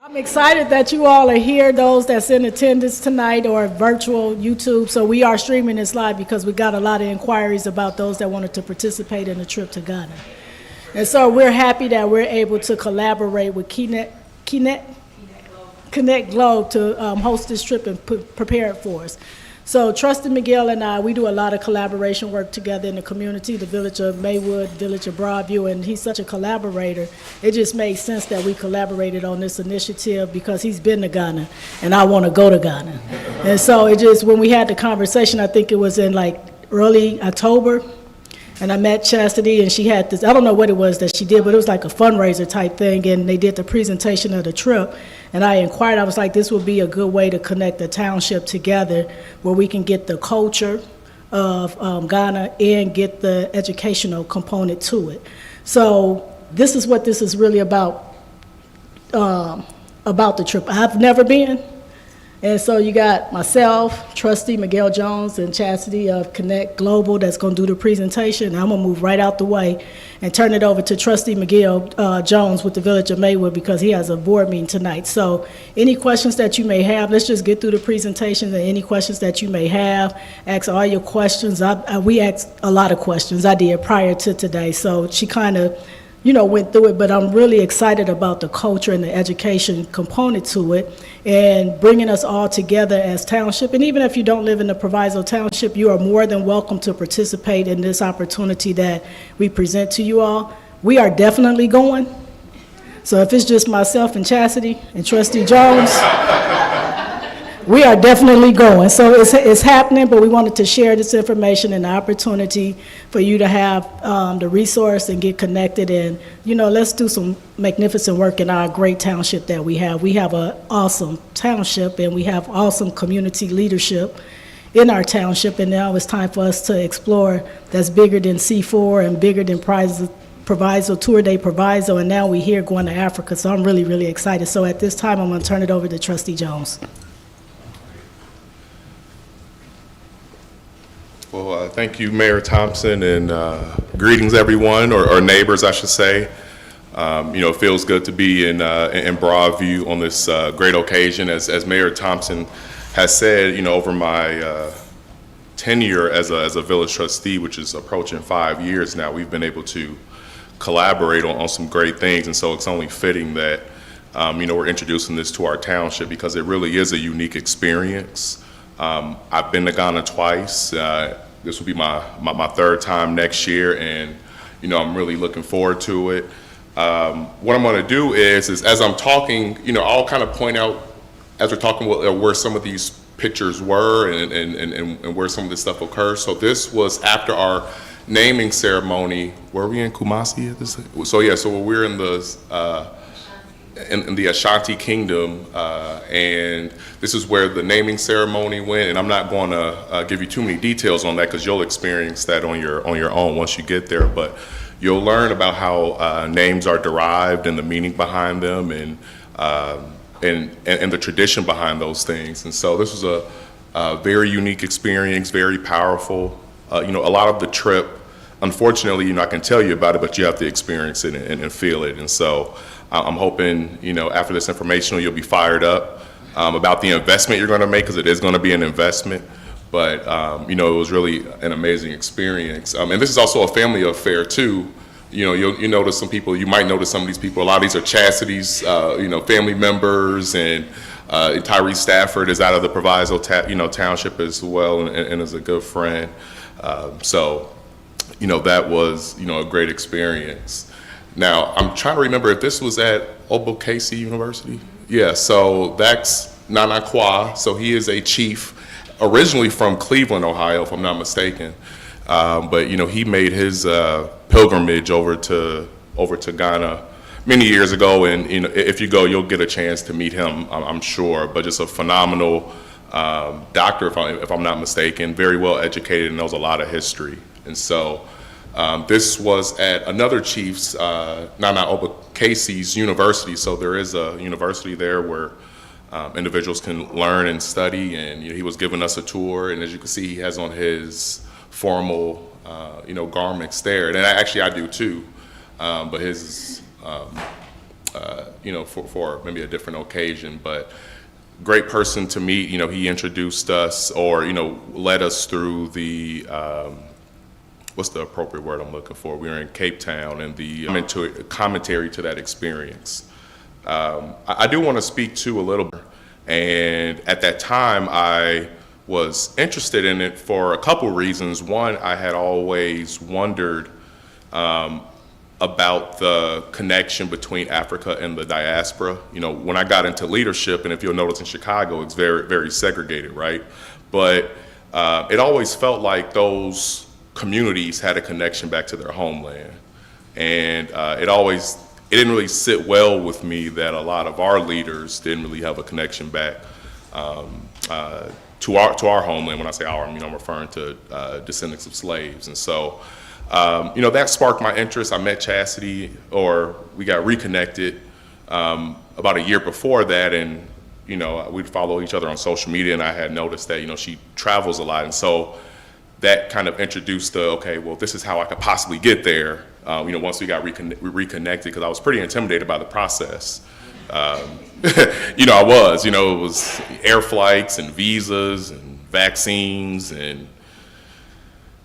I'm excited that you all are here, those that's in attendance tonight or virtual YouTube. So we are streaming this live because we got a lot of inquiries about those that wanted to participate in the trip to Ghana. And so we're happy that we're able to collaborate with KET Global to host this trip and prepare it for us. So Trustee Miguel and I, we do a lot of collaboration work together in the community, the village of Maywood, village of Broadview, and he's such a collaborator. It just made sense that we collaborated on this initiative because he's been to Ghana, and I want to go to Ghana. And so it just, when we had the conversation, I think it was in like early October, and I met Chastity, and she had this, I don't know what it was that she did, but it was like a fundraiser type thing, and they did the presentation of the trip. And I inquired, I was like, this would be a good way to connect the township together where we can get the culture of Ghana and get the educational component to it. So this is what this is really about the trip. I've never been. And so you got myself, Trustee Miguel Jones, and Chastity of KET Global that's going to do the presentation. I'm going to move right out the way and turn it over to Trustee Miguel Jones with the Village of Maywood because he has a board meeting tonight. So any questions that you may have, let's just get through the presentation, and any questions that you may have, ask all your questions. We asked a lot of questions. I did prior to today, so she kind of went through it, but I'm really excited about the culture and the education component to it and bringing us all together as Township. And even if you don't live in the Proviso Township, you are more than welcome to participate in this opportunity that we present to you all. We are definitely going. So if it's just myself and Chastity and Trustee Jones, we are definitely going. So it's happening, but we wanted to share this information and the opportunity for you to have the resource and get connected. And, let's do some magnificent work in our great township that we have. We have an awesome township, and we have awesome community leadership in our township. And now it's time for us to explore that's bigger than C4 and bigger than Proviso, Tour de Proviso. And now we're here going to Africa. So I'm really, really excited. So at this time, I'm going to turn it over to Trustee Jones. Well, thank you, Mayor Thompson, and greetings, everyone, or neighbors, I should say. It feels good to be in Broadview on this great occasion. As Mayor Thompson has said, over my tenure as a village trustee, which is approaching 5 years now, we've been able to collaborate on some great things, and so it's only fitting that we're introducing this to our township because it really is a unique experience. I've been to Ghana twice. This will be my third time next year, and I'm really looking forward to it. What I'm going to do is as I'm talking, I'll kind of point out as we're talking where some of these pictures were and where some of this stuff occurs. So this was after our naming ceremony. Were we in Kumasi at this? So we're in the in the Ashanti Kingdom, and this is where the naming ceremony went. And I'm not going to give you too many details on that because you'll experience that on your own once you get there. But you'll learn about how names are derived and the meaning behind them, and the tradition behind those things. And so this was a very unique experience, very powerful. A lot of the trip, unfortunately, I can tell you about it, but you have to experience it and feel it. And so I'm hoping, after this informational, you'll be fired up about the investment you're going to make, because it is going to be an investment. But, it was really an amazing experience. And this is also a family affair, too. You notice some people, you might notice some of these people, a lot of these are Chastity's, family members, and Tyree Stafford is out of the Proviso Township as well, and is a good friend. So that was, a great experience. Now, I'm trying to remember if this was at Obokese University. Yeah, so that's Nana Kwa. So he is a chief, originally from Cleveland, Ohio, if I'm not mistaken. But he made his pilgrimage over to Ghana many years ago, and if you go, you'll get a chance to meet him, I'm sure. But just a phenomenal doctor, if I'm not mistaken, very well educated, and knows a lot of history. And so this was at another chief's, Nana Obukese's university. So there is a university there where individuals can learn and study, and he was giving us a tour. And as you can see, he has on his formal, garments there, and actually I do too. But his for maybe a different occasion, but great person to meet. He introduced us, or led us through the what's the appropriate word I'm looking for? We were in Cape Town, and the commentary to that experience. I do want to speak to a little bit, and at that time I was interested in it for a couple reasons. One, I had always wondered about the connection between Africa and the diaspora. When I got into leadership, and if you'll notice in Chicago, it's very, very segregated, right? But it always felt like those communities had a connection back to their homeland. And it didn't really sit well with me that a lot of our leaders didn't really have a connection back to our homeland. When I say our, I'm referring to descendants of slaves. And so, that sparked my interest. I met Chastity, or we got reconnected about a year before that, and we'd follow each other on social media, and I had noticed that she travels a lot, and so that kind of introduced okay, well, this is how I could possibly get there. Once we got reconnected, because I was pretty intimidated by the process. I was, it was air flights and visas and vaccines and,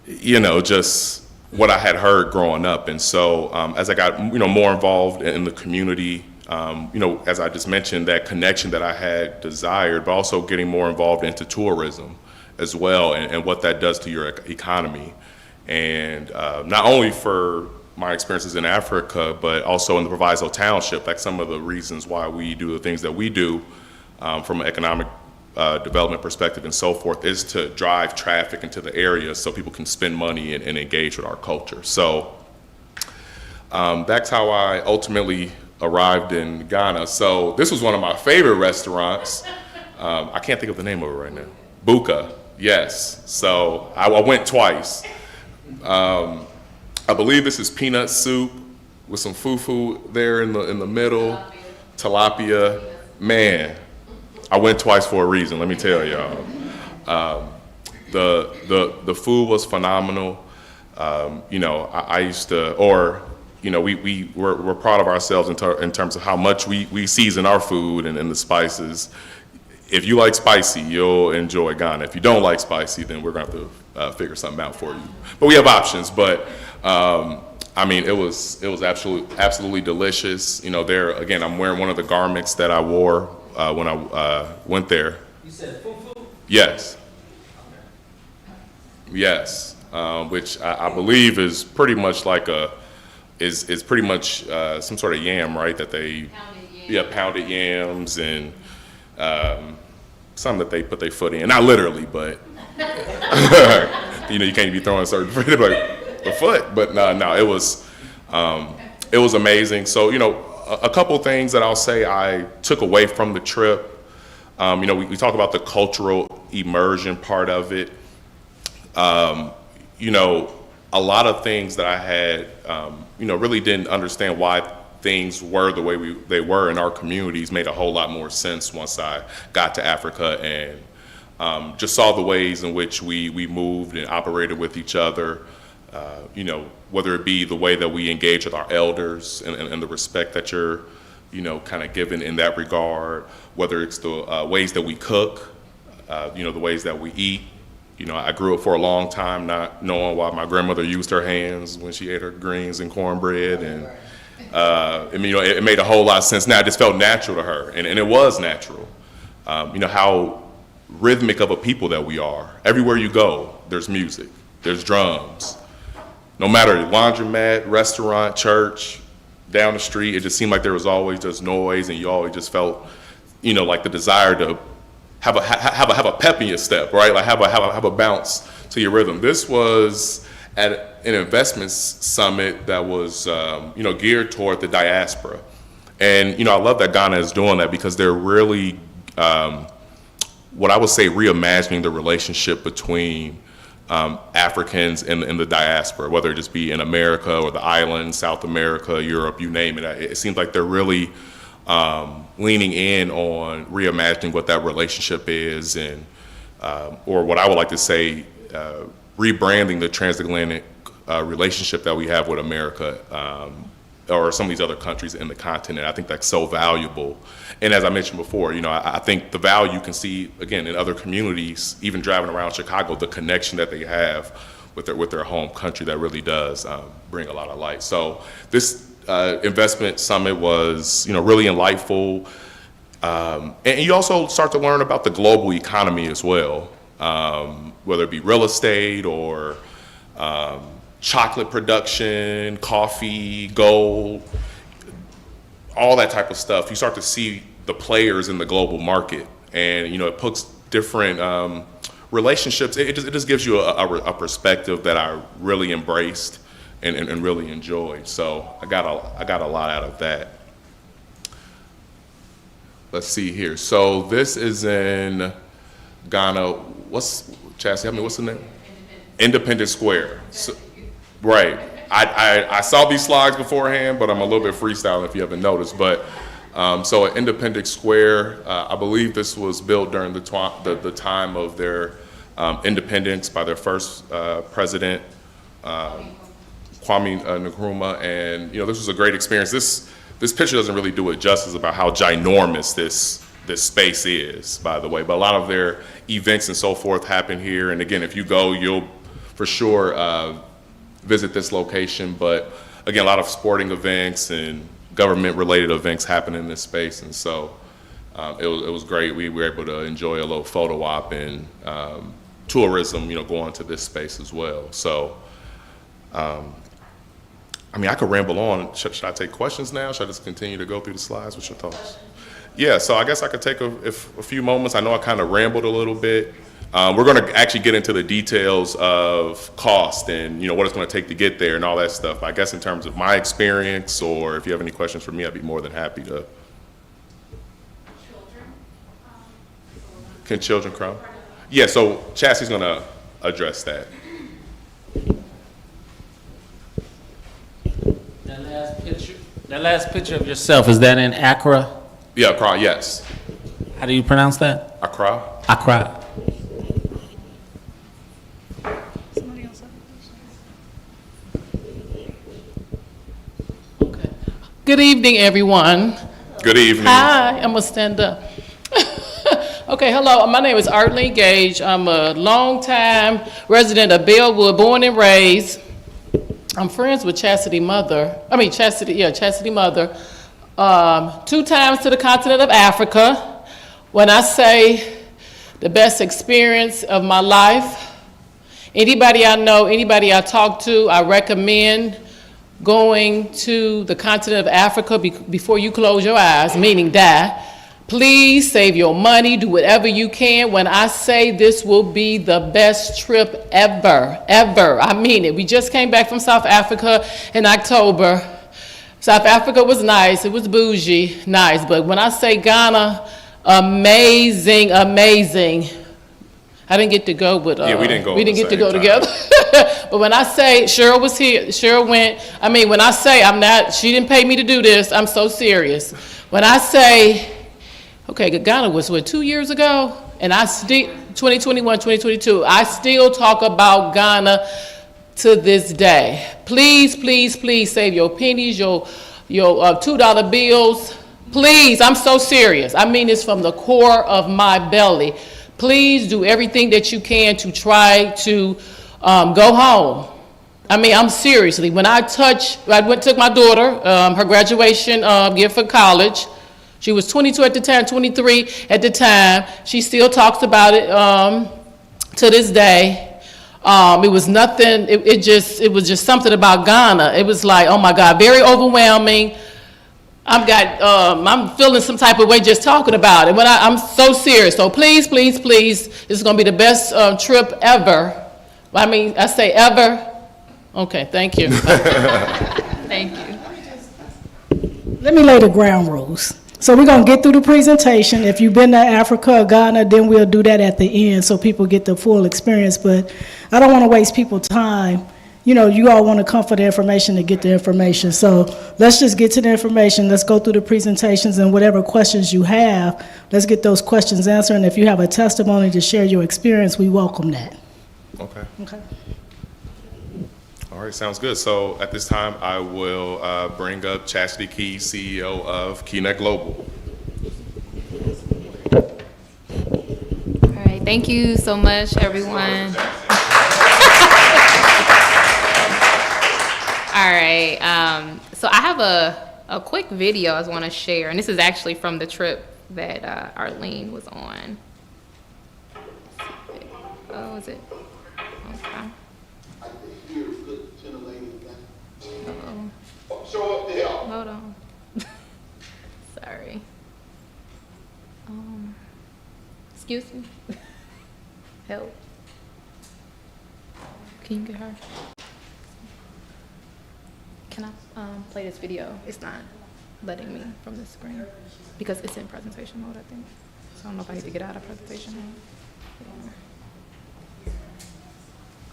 just what I had heard growing up. And so as I got, more involved in the community, as I just mentioned, that connection that I had desired, but also getting more involved into tourism as well, and what that does to your economy. And not only for my experiences in Africa, but also in the Proviso Township. Like some of the reasons why we do the things that we do from an economic development perspective and so forth is to drive traffic into the area so people can spend money and engage with our culture. So that's how I ultimately arrived in Ghana. So this was one of my favorite restaurants. I can't think of the name of it right now. Buka, yes. So I went twice. I believe this is peanut soup with some fufu there in the middle. Tilapia. Man, I went twice for a reason, let me tell y'all. The food was phenomenal. I used to, we're proud of ourselves in terms of how much we season our food and the spices. If you like spicy, you'll enjoy Ghana. If you don't like spicy, then we're going to have to figure something out for you. But we have options. But it was absolutely delicious. There again, I'm wearing one of the garments that I wore when I went there. You said fufu? Yes. Yes, which I believe is pretty much like is pretty much some sort of yam, right? That they pounded yams and. Some that they put their foot in, not literally, but you can't be throwing certain foot, like the foot. But no, it was amazing. So a couple things that I'll say I took away from the trip. We talk about the cultural immersion part of it. A lot of things that I had, really didn't understand why things were the way they were in our communities made a whole lot more sense once I got to Africa and just saw the ways in which we moved and operated with each other, whether it be the way that we engage with our elders and the respect that you're, kind of given in that regard, whether it's the ways that we cook, the ways that we eat. I grew up for a long time not knowing why my grandmother used her hands when she ate her greens and cornbread, and it made a whole lot of sense. Now it just felt natural to her, and it was natural. How rhythmic of a people that we are. Everywhere you go, there's music, there's drums. No matter laundromat, restaurant, church, down the street, it just seemed like there was always just noise, and you always just felt, like the desire to have a pep in your step, right? Like have a bounce to your rhythm. This was at an investment summit that was, geared toward the diaspora. And, I love that Ghana is doing that because they're really, what I would say, reimagining the relationship between Africans and the diaspora, whether it just be in America or the islands, South America, Europe, you name it. It seems like they're really leaning in on reimagining what that relationship is, and or what I would like to say, rebranding the transatlantic relationship that we have with America. or some of these other countries in the continent. I think that's so valuable. And as I mentioned before, you know, I think the value you can see, again, in other communities, even driving around Chicago, the connection that they have with their home country, that really does bring a lot of light. So this investment summit was, you know, really enlightful. And you also start to learn about the global economy as well, whether it be real estate or chocolate production, coffee, gold, all that type of stuff. You start to see the players in the global market, and you know, it puts different relationships. It just gives you a perspective that I really embraced and really enjoyed. So I got a lot out of that. Let's see here. So this is in Ghana. Chastity, what's the name? Independence Square. So, right. I saw these slides beforehand, but I'm a little bit freestyling if you haven't noticed. But so at Independence Square, I believe this was built during the time of their independence by their first president, Kwame Nkrumah, and you know, this was a great experience. This picture doesn't really do it justice about how ginormous this space is, by the way. But a lot of their events and so forth happen here. And again, if you go, you'll for sure visit this location. But again, a lot of sporting events and government-related events happen in this space. And so it was great. We were able to enjoy a little photo op and tourism, you know, going to this space as well. So, I mean, I could ramble on. Should I take questions now? Should I just continue to go through the slides? What's your thoughts? Yeah, so I guess I could take a few moments. I know I kind of rambled a little bit. We're going to actually get into the details of cost and, you know, what it's going to take to get there and all that stuff. I guess in terms of my experience, or if you have any questions for me, I'd be more than happy to. Can children come? Yeah, so Chastity's going to address that. That last picture of yourself, is that in Accra? Yeah, Accra, yes. How do you pronounce that? Accra? Accra. Okay. Good evening, everyone. Good evening. Hi, I'm gonna stand up. Okay, hello, my name is Arlene Gage. I'm a longtime resident of Bellwood, born and raised. I'm friends with Chastity Mother. Chastity Mother. 2 times to the continent of Africa. When I say the best experience of my life, anybody I know, anybody I talk to, I recommend going to the continent of Africa before you close your eyes, meaning die. Please save your money, do whatever you can. When I say this will be the best trip ever, ever, I mean it. We just came back from South Africa in October. South Africa was nice, it was bougie, nice, but when I say Ghana, amazing, amazing. I didn't get to go, but yeah, we didn't get to go together. But when I say Cheryl was here, Cheryl went, when I say she didn't pay me to do this, I'm so serious. When I say, okay, Ghana was 2 years ago? And 2021, 2022, I still talk about Ghana to this day. Please, please, please save your pennies, your $2 bills. Please, I'm so serious. I mean this from the core of my belly. Please do everything that you can to try to go home. I'm seriously, when I took my daughter, her graduation gift for college. She was 22 at the time, 23 at the time. She still talks about it to this day. It was nothing, it was just something about Ghana. It was like, oh my God, very overwhelming. I'm feeling some type of way just talking about it. I'm so serious. So please, please, please, this is gonna be the best trip ever. I say ever. Okay, thank you. Thank you. Let me lay the ground rules. So we're going to get through the presentation. If you've been to Africa or Ghana, then we'll do that at the end so people get the full experience. But I don't want to waste people's time. You know, you all want to come for the information to get the information. So let's just get to the information. Let's go through the presentations, and whatever questions you have, let's get those questions answered. And if you have a testimony to share your experience, we welcome that. Okay. Okay. All right, sounds good. So at this time, I will bring up Chastity Keys, CEO of KET Global. All right, thank you so much, everyone. All right, so I have a quick video I want to share, and this is actually from the trip that Arlene was on. Oh, is it? Okay. Uh-oh. Show up to help. Hold on. Sorry. Excuse me. Help. Can you get her? Can I play this video? It's not letting me from the screen because it's in presentation mode, I think. So I don't know if I need to get out of presentation mode. Yeah.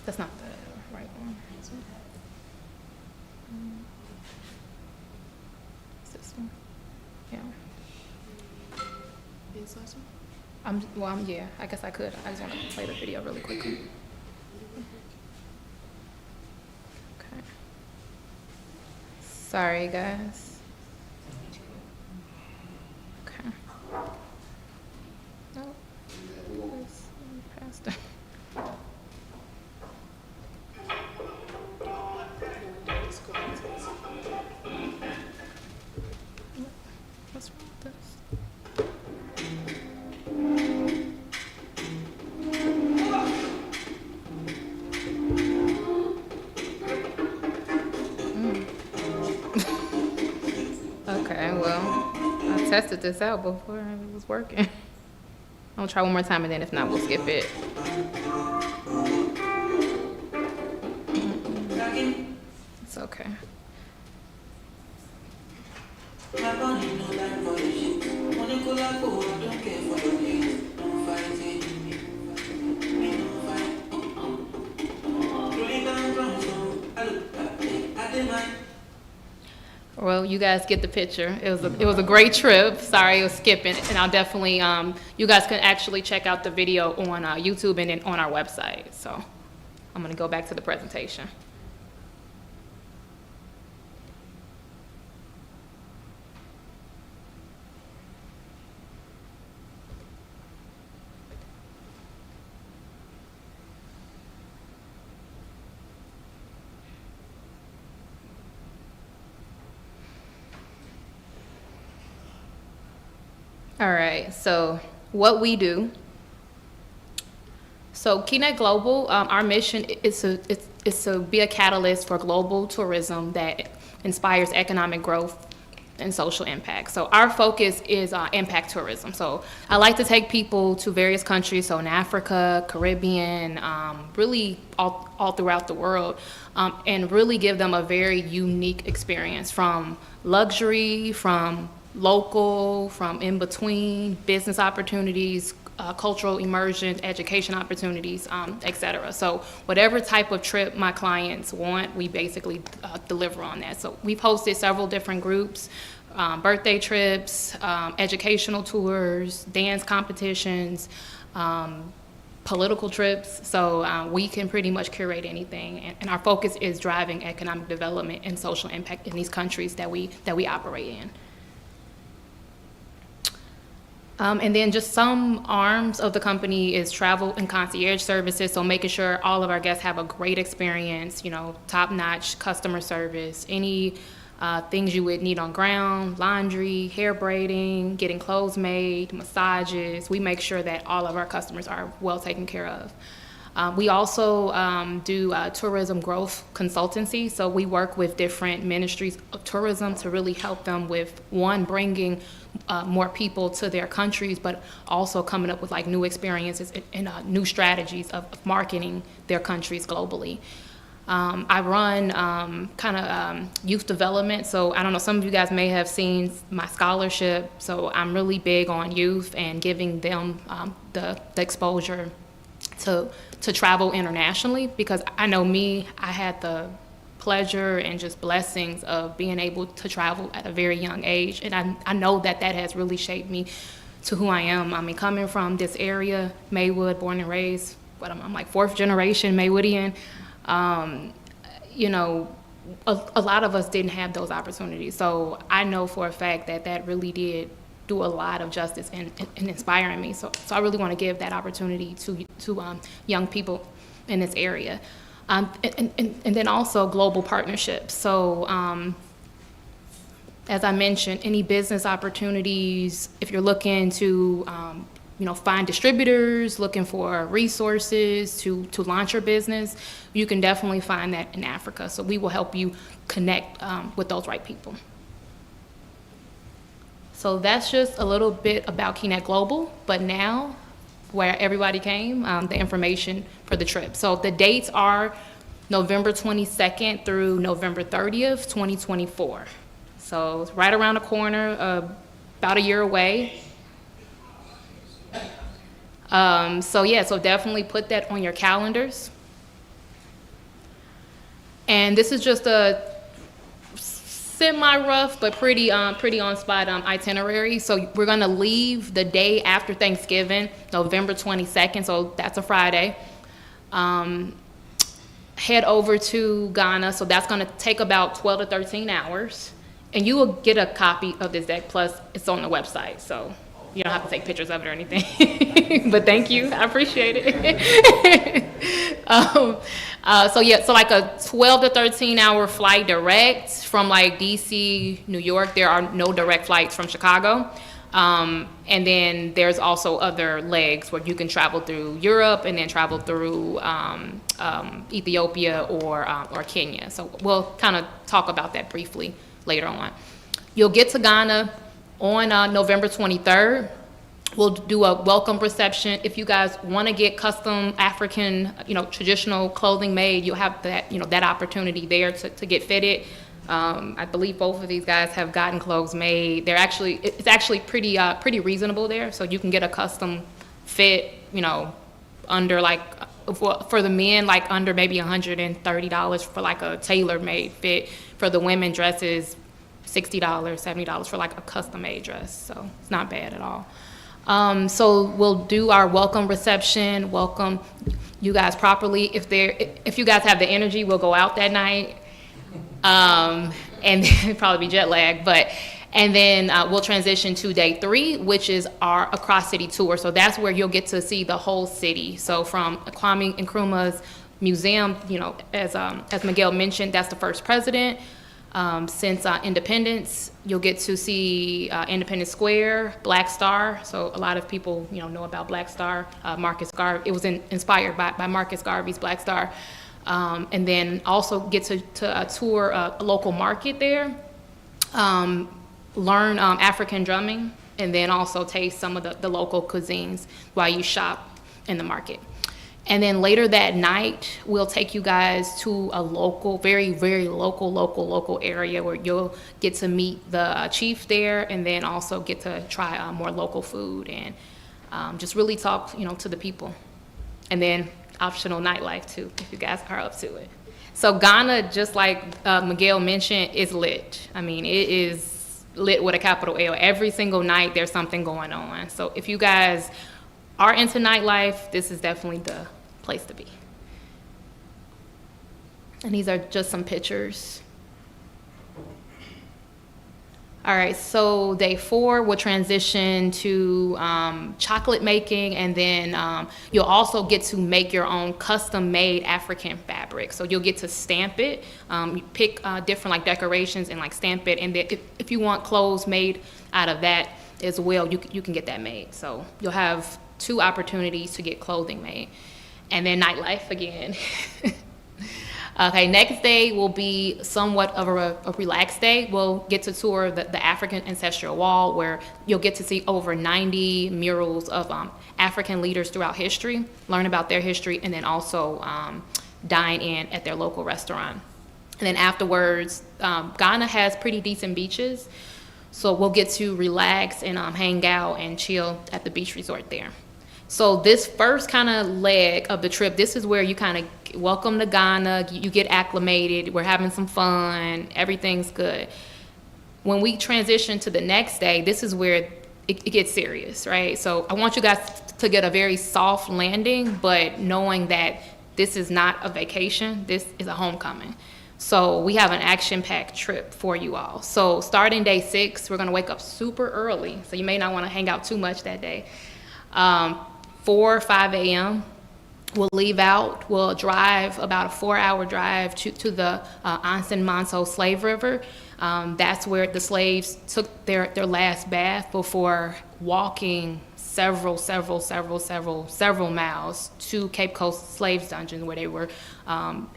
That's not the right one. Is this one? Yeah. Yeah, I guess I could. I just want to play the video really quickly. Okay. Sorry, guys. Okay. No. Please, faster. What's wrong with this? Okay, well, I tested this out before and it was working. I'll try one more time and then if not, we'll skip it. It's okay. Well, you guys get the picture. It was a great trip. Sorry, it was skipping, and I'll definitely you guys can actually check out the video on YouTube and then on our website. So I'm gonna go back to the presentation. All right, so what we do. So KET Global, our mission is to be a catalyst for global tourism that inspires economic growth and social impact. So our focus is impact tourism. So I like to take people to various countries, so in Africa, Caribbean, really all throughout the world, and really give them a very unique experience, from luxury, from local, from in between, business opportunities, cultural immersion, education opportunities, etc. So whatever type of trip my clients want, we basically deliver on that. So we've hosted several different groups, birthday trips, educational tours, dance competitions, political trips. So we can pretty much curate anything, and our focus is driving economic development and social impact in these countries that we operate in. And then just some arms of the company is travel and concierge services, so making sure all of our guests have a great experience, top-notch customer service, any things you would need on ground, laundry, hair braiding, getting clothes made, massages. We make sure that all of our customers are well taken care of. We also do tourism growth consultancy, so we work with different ministries of tourism to really help them with, one, bringing more people to their countries, but also coming up with like new experiences and new strategies of marketing their countries globally. I run youth development, so I don't know, some of you guys may have seen my scholarship, so I'm really big on youth and giving them the exposure to travel internationally, because I know I had the pleasure and just blessings of being able to travel at a very young age, and I know that has really shaped me to who I am. I mean, coming from this area, Maywood, born and raised, I'm like fourth generation Maywoodian. you know, a lot of us didn't have those opportunities. So I know for a fact that that really did do a lot of justice and inspiring me. So I really want to give that opportunity to young people in this area. And then also global partnerships. So as I mentioned, any business opportunities, if you're looking to find distributors, looking for resources to launch your business, you can definitely find that in Africa. So we will help you connect with those right people. So that's just a little bit about KET Global, but now where everybody came, the information for the trip. So the dates are November 22nd through November 30th, 2024. So it's right around the corner, about a year away. So definitely put that on your calendars. And this is just a semi-rough but pretty on-spot itinerary. So we're gonna leave the day after Thanksgiving, November 22nd, so that's a Friday. Head over to Ghana, so that's gonna take about 12 to 13 hours. And you will get a copy of this deck, plus it's on the website, so you don't have to take pictures of it or anything. But thank you, I appreciate it. So like a 12 to 13 hour flight direct from like DC, New York. There are no direct flights from Chicago. And then there's also other legs where you can travel through Europe and then travel through Ethiopia or Kenya. So we'll kind of talk about that briefly later on. You'll get to Ghana on November 23rd. We'll do a welcome reception. If you guys want to get custom African, traditional clothing made, you'll have that, that opportunity there to get fitted. I believe both of these guys have gotten clothes made. It's actually pretty reasonable there. So you can get a custom fit, under like, for the men, like under maybe $130 for like a tailor-made fit. For the women, dresses, $60, $70 for like a custom-made dress. So it's not bad at all. So we'll do our welcome reception, welcome you guys properly. If you guys have the energy, we'll go out that night. And probably be jet lagged, and then we'll transition to day 3, which is our across city tour. So that's where you'll get to see the whole city. So from Kwame Nkrumah's museum, as Miguel mentioned, that's the first president. Since independence, you'll get to see Independence Square, Black Star. So a lot of people, know about Black Star, Marcus Garvey. It was inspired by Marcus Garvey's Black Star. And then also get to tour a local market there, learn African drumming, and then also taste some of the local cuisines while you shop in the market. And then later that night, we'll take you guys to a local, very, very local area where you'll get to meet the chief there, and then also get to try more local food and just really talk, to the people. And then optional nightlife too, if you guys are up to it. So Ghana, just like Miguel mentioned, is lit. I mean, it is lit with a capital L. Every single night there's something going on. So if you guys are into nightlife, this is definitely the place to be. And these are just some pictures. All right, so day 4 will transition to chocolate making, and then you'll also get to make your own custom-made African fabric. So you'll get to stamp it. You pick different like decorations and like stamp it, and then if you want clothes made out of that as well, you can get that made. So you'll have 2 opportunities to get clothing made. And then nightlife again. Okay, next day will be somewhat of a relaxed day. We'll get to tour the African Ancestral Wall, where you'll get to see over 90 murals of African leaders throughout history, learn about their history, and then also dine in at their local restaurant. And then afterwards, Ghana has pretty decent beaches, so we'll get to relax and hang out and chill at the beach resort there. So this first kind of leg of the trip, this is where you kind of welcome to Ghana, you get acclimated, we're having some fun, everything's good. When we transition to the next day, this is where it gets serious, right? So I want you guys to get a very soft landing, but knowing that this is not a vacation, this is a homecoming. So we have an action-packed trip for you all. So starting day 6, we're gonna wake up super early, so you may not wanna hang out too much that day. 4 or 5 a.m., we'll leave out, we'll drive about a 4-hour drive to the Anson Manso Slave River. That's where the slaves took their last bath before walking several miles to Cape Coast Slaves Dungeon, where they were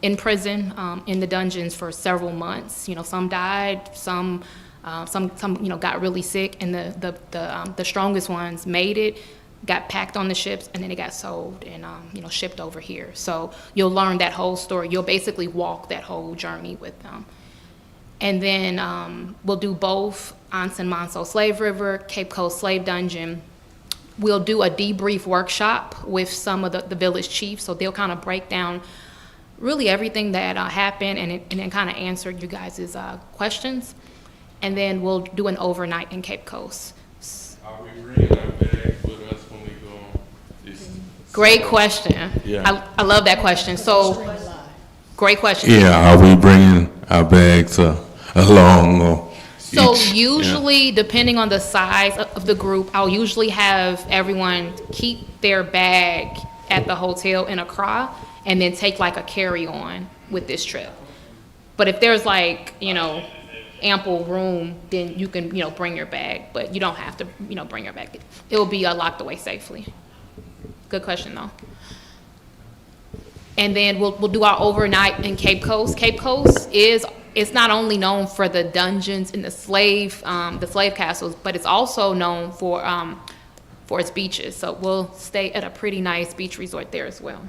in prison, in the dungeons for several months. You know, some died, some you know, got really sick, and the strongest ones made it, got packed on the ships, and then they got sold and you know, shipped over here. So you'll learn that whole story. You'll basically walk that whole journey with them. And then we'll do both Anson Manso Slave River, Cape Coast Slave Dungeon. We'll do a debrief workshop with some of the village chiefs, so they'll kind of break down really everything that happened and then kind of answer you guys' questions. And then we'll do an overnight in Cape Coast. Are we bringing our bags with us when we go? Great question. Yeah. I love that question. So, great question. Yeah, are we bringing our bags along or So each? usually, depending on the size of the group, I'll usually have everyone keep their bag at the hotel in Accra and then take like a carry-on with this trip. But if there's like, you know, ample room, then you can, you know, bring your bag, but you don't have to, you know, bring your bag. It will be locked away safely. Good question though. And then we'll do our overnight in Cape Coast. Cape Coast it's not only known for the dungeons and the slave castles, but it's also known for its beaches. So we'll stay at a pretty nice beach resort there as well.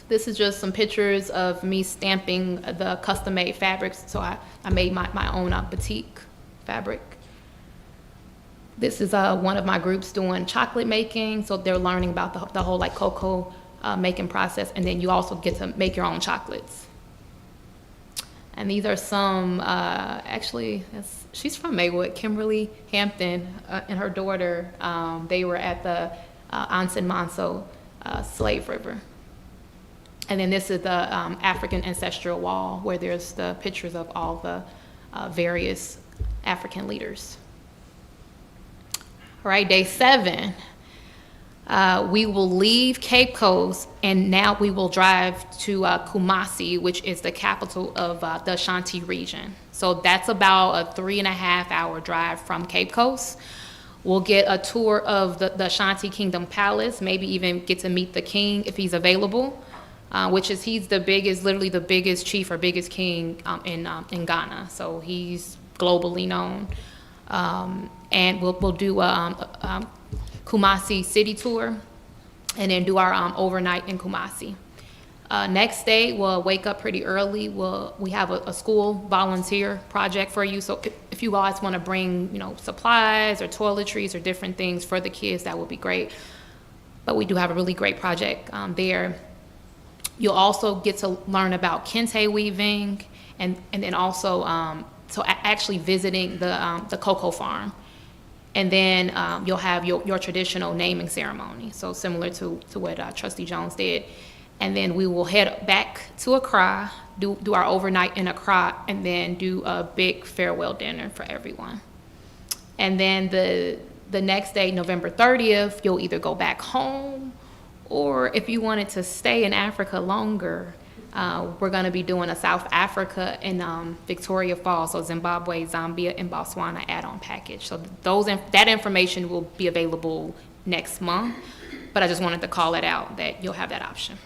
This is just some pictures of me stamping the custom-made fabrics. So I made my own batik fabric. This is one of my groups doing chocolate making. So they're learning about the whole like cocoa making process. And then you also get to make your own chocolates. And these are some, actually, she's from Maywood, Kimberly Hampton and her daughter. They were at the Anson Manso Slave River. And then this is the African Ancestral Wall, where there's the pictures of all the various African leaders. All right, day 7. We will leave Cape Coast, and now we will drive to Kumasi, which is the capital of the Ashanti region. So that's about a 3.5-hour drive from Cape Coast. We'll get a tour of the Ashanti Kingdom Palace, maybe even get to meet the king if he's available, he's the biggest, literally the biggest chief or biggest king in Ghana. So he's globally known. And we'll do a Kumasi city tour, and then do our overnight in Kumasi. Next day, we'll wake up pretty early. We have a school volunteer project for you. So if you guys want to bring, you know, supplies or toiletries or different things for the kids, that would be great. But we do have a really great project there. You'll also get to learn about kente weaving, and then also actually visiting the cocoa farm. And then you'll have your traditional naming ceremony, so similar to what Trustee Jones did. And then we will head back to Accra, do our overnight in Accra, and then do a big farewell dinner for everyone. And then the next day, November 30th, you'll either go back home, or if you wanted to stay in Africa longer, we're going to be doing a South Africa and Victoria Falls, so Zimbabwe, Zambia, and Botswana add-on package. So that information will be available next month, but I just wanted to call it out that you'll have that option.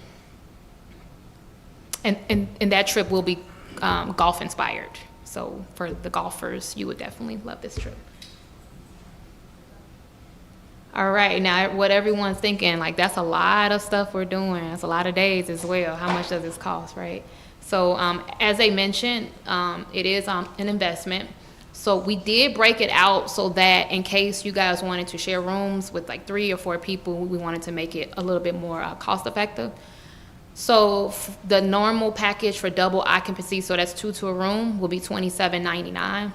And that trip will be golf inspired. So for the golfers, you would definitely love this trip. All right, now what everyone's thinking, like that's a lot of stuff we're doing. That's a lot of days as well. How much does this cost, right? So as I mentioned, it is an investment. So we did break it out so that in case you guys wanted to share rooms with like 3 or 4 people, we wanted to make it a little bit more cost effective. So the normal package for double occupancy, so that's 2 to a room, will be $27.99.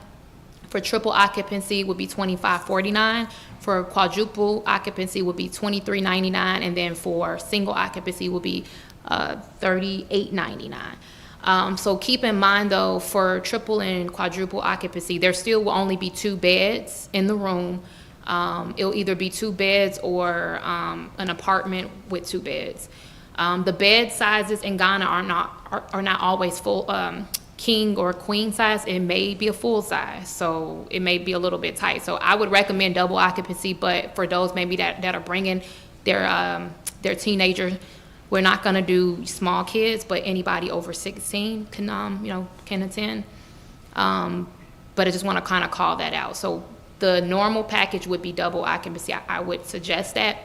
For triple occupancy would be $25.49. For quadruple occupancy would be $23.99, and then for single occupancy would be $38.99. So keep in mind though, for triple and quadruple occupancy, there still will only be 2 beds in the room. It'll either be 2 beds or an apartment with 2 beds. The bed sizes in Ghana are not always full king or queen size. It may be a full size, so it may be a little bit tight. So I would recommend double occupancy, but for those maybe that are bringing their teenager, we're not gonna do small kids, but anybody over 16 can attend. But I just want to kind of call that out. So the normal package would be double occupancy. I would suggest that.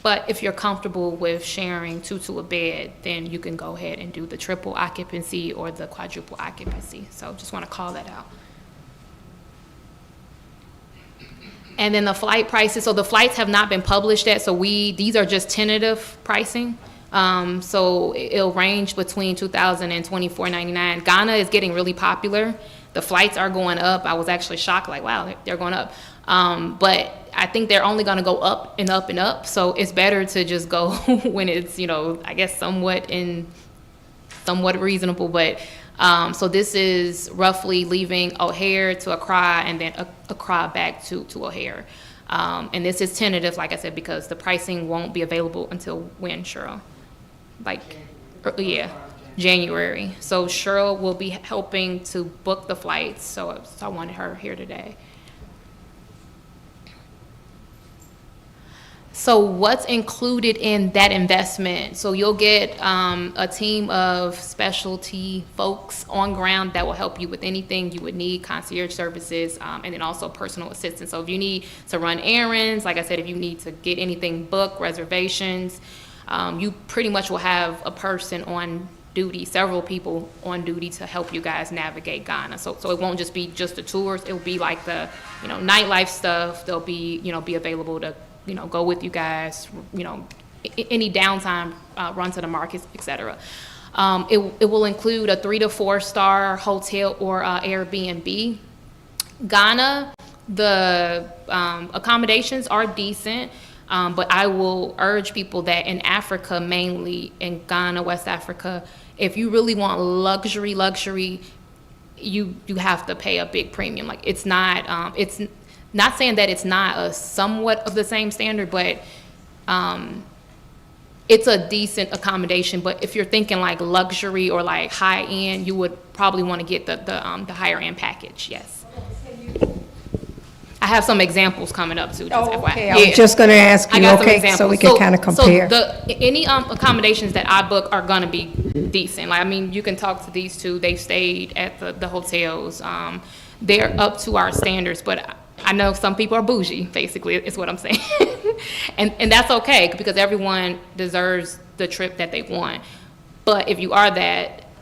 But if you're comfortable with sharing 2 to a bed, then you can go ahead and do the triple occupancy or the quadruple occupancy. So just want to call that out. And then the flight prices. So the flights have not been published yet. So these are just tentative pricing. So it'll range between $2,000 and $24.99. Ghana is getting really popular. The flights are going up. I was actually shocked, like, wow, they're going up. But I think they're only going to go up and up and up. So it's better to just go when it's, I guess somewhat reasonable. But so this is roughly leaving O'Hare to Accra and then Accra back to O'Hare. And this is tentative, like I said, because the pricing won't be available until when, Cheryl? January. So Cheryl will be helping to book the flights. So I wanted her here today. So what's included in that investment? So you'll get a team of specialty folks on ground that will help you with anything you would need, concierge services, and then also personal assistance. So if you need to run errands, like I said, if you need to get anything booked, reservations, you pretty much will have a person on duty, several people on duty to help you guys navigate Ghana. So it won't just be just the tours. It'll be like the, nightlife stuff. They'll be, be available to, go with you guys, any downtime, run to the markets, etc. It will include a 3 to 4 star hotel or Airbnb. Ghana, the accommodations are decent. But I will urge people that in Africa, mainly in Ghana, West Africa, if you really want luxury, you have to pay a big premium. Like it's not saying that it's not a somewhat of the same standard, but it's a decent accommodation. But if you're thinking like luxury or like high end, you would probably want to get the higher end package. Yes. I have some examples coming up too. Just FYI. Okay. I was just going to ask you, so we can kind of compare. So any accommodations that I book are going to be decent. Like, I mean, you can talk to these two. They've stayed at the hotels. They're up to our standards, but I know some people are bougie, basically, is what I'm saying. and that's okay, because everyone deserves the trip that they want. But if you are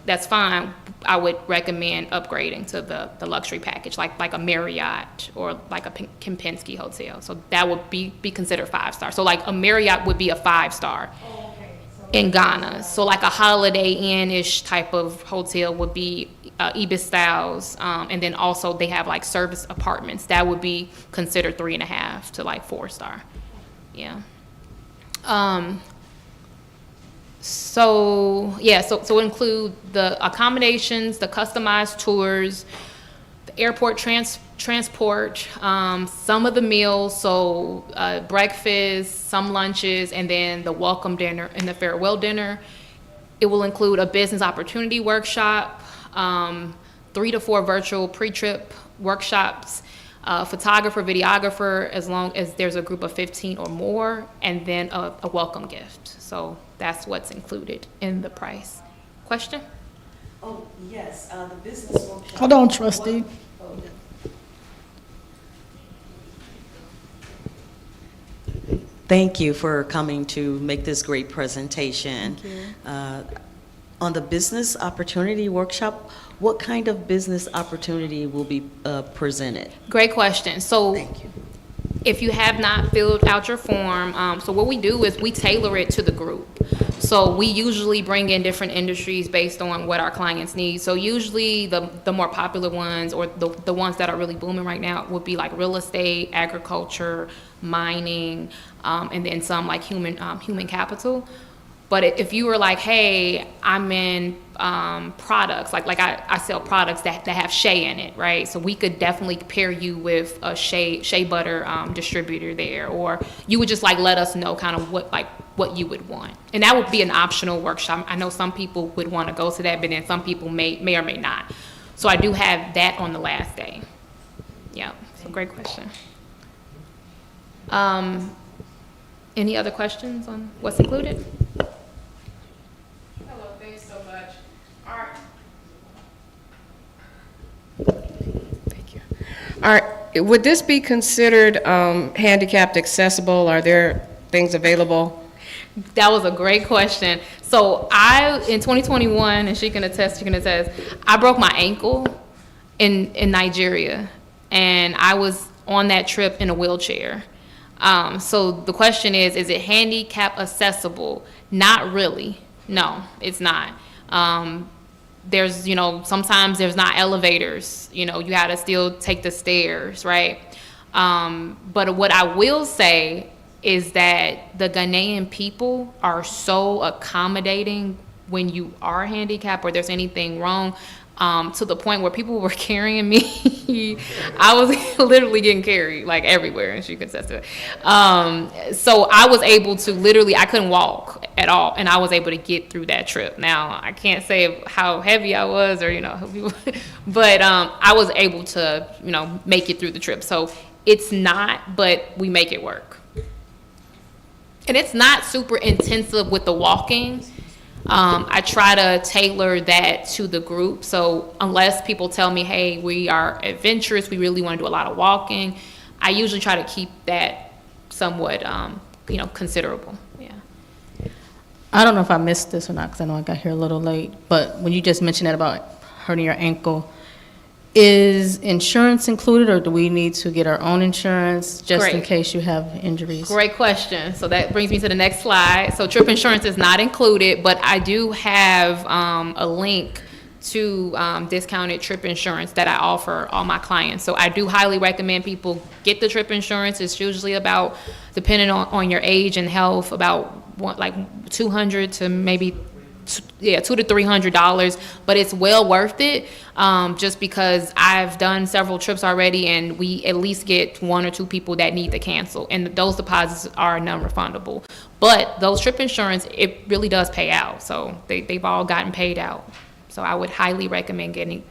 that's fine. I would recommend upgrading to the luxury package, like a Marriott or like a Kempinski hotel. So that would be considered 5-star. So like a Marriott would be a 5-star in Ghana. So like a Holiday Inn-ish type of hotel would be Ibis Styles. And then also they have like service apartments. That would be considered 3.5 to like 4-star. Yeah. So include the accommodations, the customized tours, the airport transport, some of the meals, so breakfast, some lunches, and then the welcome dinner and the farewell dinner. It will include a business opportunity workshop, 3 to 4 virtual pre-trip workshops, photographer, videographer, as long as there's a group of 15 or more, and then a welcome gift. So that's what's included in the price. Question? Oh, yes, the business workshop. Hold on, trustee. Thank you for coming to make this great presentation. Thank you. On the business opportunity workshop, what kind of business opportunity will be presented? Great question. So Thank you. if you have not filled out your form, so what we do is we tailor it to the group. So we usually bring in different industries based on what our clients need. So usually the more popular ones, or the ones that are really booming right now, would be like real estate, agriculture, mining, and then some like human capital. But if you were like, hey, I'm in products, like I sell products that have shea in it, right? So we could definitely pair you with a shea butter distributor there, or you would just like let us know kind of what you would want. And that would be an optional workshop. I know some people would want to go to that, but then some people may or may not. So I do have that on the last day. Yeah, so great question. Any other questions on what's included? Hello, thanks so much. All right. Thank you. All right, would this be considered handicapped accessible? Are there things available? That was a great question. So in 2021, and she can attest, I broke my ankle in Nigeria, and I was on that trip in a wheelchair. So the question is it handicap accessible? Not really. No, it's not. There's, sometimes there's not elevators. You gotta still take the stairs, right? But what I will say is that the Ghanaian people are so accommodating when you are handicapped or there's anything wrong, to the point where people were carrying me. I was literally getting carried like everywhere, and she could attest to it. So I was able to I couldn't walk at all, and I was able to get through that trip. Now, I can't say how heavy I was or, but I was able to, make it through the trip. So it's not, but we make it work. And it's not super intensive with the walking. I try to tailor that to the group. So unless people tell me, hey, we are adventurous, we really want to do a lot of walking, I usually try to keep that somewhat, considerable. Yeah. I don't know if I missed this or not, because I know I got here a little late, but when you just mentioned that about hurting your ankle, is insurance included, or do we need to get our own insurance just in case you have injuries? Great question. So that brings me to the next slide. So trip insurance is not included, but I do have a link to discounted trip insurance that I offer all my clients. So I do highly recommend people get the trip insurance. It's usually about, depending on your age and health, about $200 to maybe $200 to $300, but it's well worth it, just because I've done several trips already, and we at least get 1 or 2 people that need to cancel, and those deposits are non-refundable. But those trip insurance, it really does pay out, so they've all gotten paid out. So I would highly recommend getting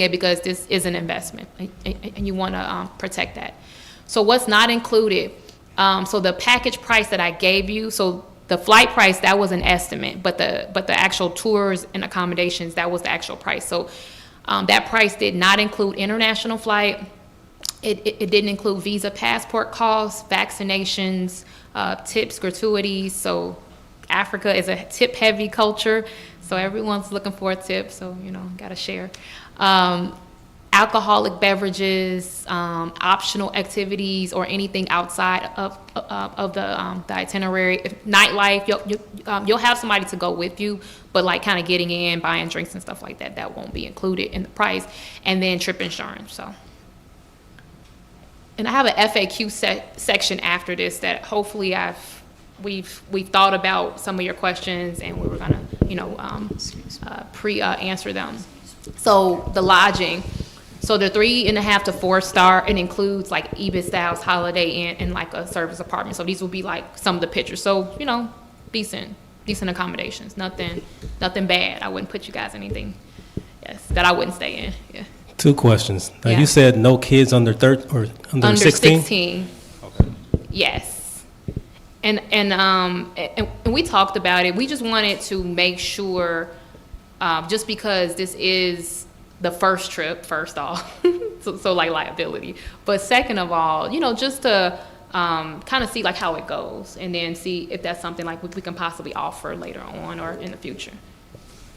it, because this is an investment, and you want to protect that. So what's not included? So the package price that I gave you, so the flight price, that was an estimate, but the actual tours and accommodations, that was the actual price. So that price did not include international flight. It didn't include visa, passport costs, vaccinations, tips, gratuities. So Africa is a tip-heavy culture, so everyone's looking for a tip, so, got to share. Alcoholic beverages, optional activities, or anything outside of the itinerary. If nightlife, you'll have somebody to go with you, but like kind of getting in, buying drinks and stuff like that, that won't be included in the price. And then trip insurance. So, and I have an FAQ section after this that hopefully we've thought about some of your questions, and we were gonna answer them. So the lodging. So the 3.5 to 4 star, it includes like Ibis Styles, Holiday Inn, and like a service apartment. So these will be like some of the pictures. So, decent accommodations. Nothing bad. I wouldn't put you guys anything, that I wouldn't stay in. Yeah. 2 questions. Now, Yeah. you said no kids under 13 or under 16? 16. Okay. Yes. And we talked about it. We just wanted to make sure, just because this is the first trip, first off, so like liability. But second of all, just to kind of see like how it goes, and then see if that's something like we can possibly offer later on or in the future.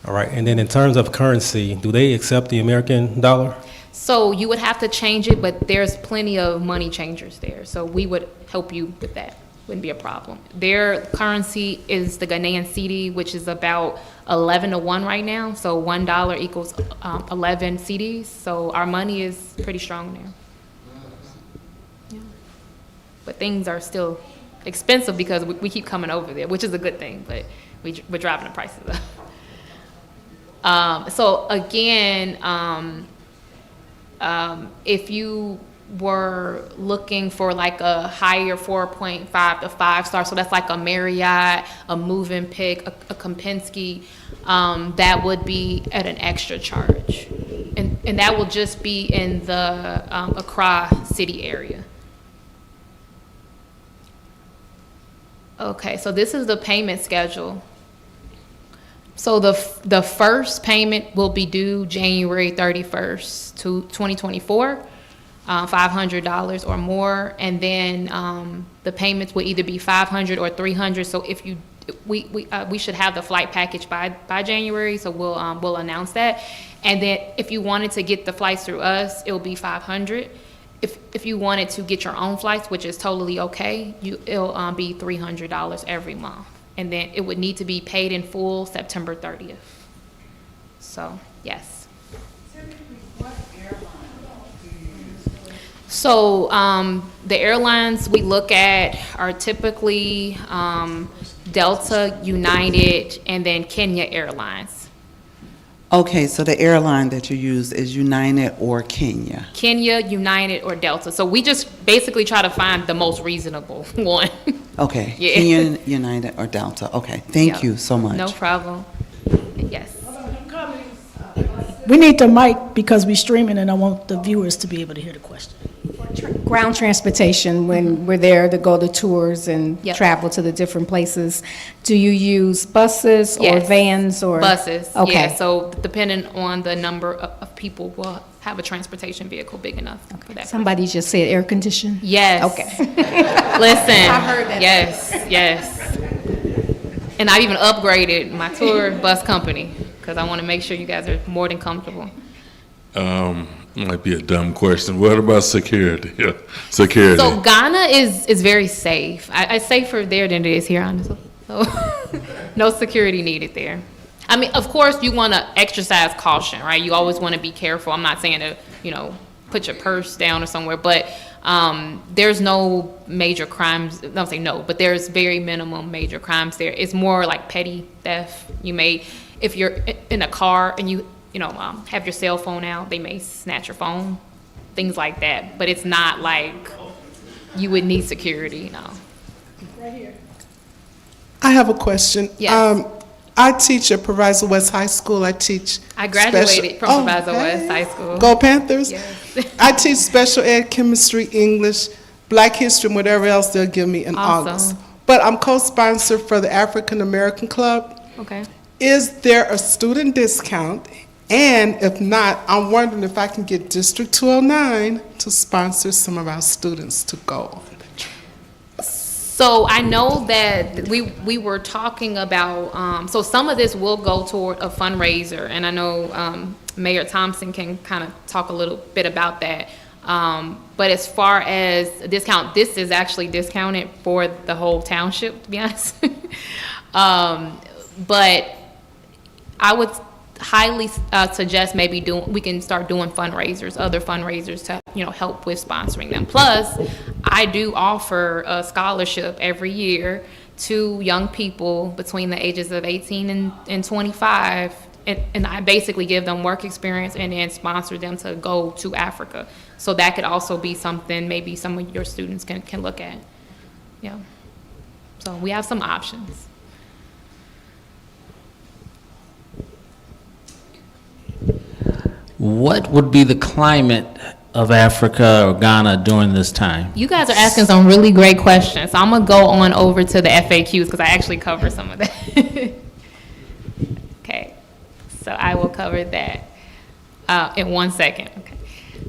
All right. And then in terms of currency, do they accept the American dollar? So you would have to change it, but there's plenty of money changers there. So we would help you with that. Wouldn't be a problem. Their currency is the Ghanaian cedi, which is about 11 to 1 right now. So $1 equals 11 cedis. So our money is pretty strong there. Yeah. But things are still expensive because we keep coming over there, which is a good thing. But we're driving the prices up. So again, if you were looking for like a higher 4.5 to 5 star, so that's like a Marriott, a Movenpick, a Kempinski, that would be at an extra charge. And that will just be in the Accra city area. Okay, so this is the payment schedule. So the first payment will be due January 31st to 2024, $500 or more, and then the payments will either be $500 or $300. So if you we should have the flight package by January, so we'll announce that. And then if you wanted to get the flights through us, it will be $500. If you wanted to get your own flights, which is totally okay, it'll be $300 every month. And then it would need to be paid in full September 30th. So, yes. So, the airlines we look at are typically Delta, United, and then Kenya Airlines. Okay, so the airline that you use is United or Kenya? Kenya, United, or Delta. So we just basically try to find the most reasonable one. Okay, Yeah. Kenya, United, or Delta. Okay, thank Yep. you so much. No problem. Yes. We need the mic because we're streaming and I want the viewers to be able to hear the question. Ground transportation, when we're there to go to tours and Yep. travel to the different places, do you use buses or Yes. vans or? Buses. Okay. Yeah, so depending on the number of people, we'll have a transportation vehicle big enough for that. Somebody just said air conditioning? Yes. Okay. Listen. I heard that. Yes, yes. And I even upgraded my tour bus company because I want to make sure you guys are more than comfortable. Might be a dumb question. What about security? Yeah, security. So Ghana is very safe. It's safer there than it is here, honestly. So no security needed there. I mean, of course, you want to exercise caution, right? You always want to be careful. I'm not saying to, put your purse down or somewhere, but there's no major crimes. Don't say no, but there's very minimum major crimes there. It's more like petty theft. If you're in a car and you have your cell phone out, they may snatch your phone, things like that. But it's not like you would need security, no. Right here. I have a question. Yes. I teach at Proviso West High School. I graduated from Proviso West High School. Go Panthers. Yes. I teach special ed, chemistry, English, Black history, and whatever else they'll give me in Awesome. August. But I'm co-sponsor for the African American Club. Okay. Is there a student discount? And if not, I'm wondering if I can get District 209 to sponsor some of our students to go. So I know that we were talking about, so some of this will go toward a fundraiser, and I know Mayor Thompson can kind of talk a little bit about that. But as far as a discount, this is actually discounted for the whole township, to be honest. But I would highly suggest maybe we can start doing fundraisers, other fundraisers to help with sponsoring them. Plus, I do offer a scholarship every year to young people between the ages of 18 and 25, and I basically give them work experience and then sponsor them to go to Africa. So that could also be something maybe some of your students can look at. Yeah. So we have some options. What would be the climate of Africa or Ghana during this time? You guys are asking some really great questions. So I'm going to go on over to the FAQs because I actually cover some of that. Okay. So I will cover that in 1 second. Okay.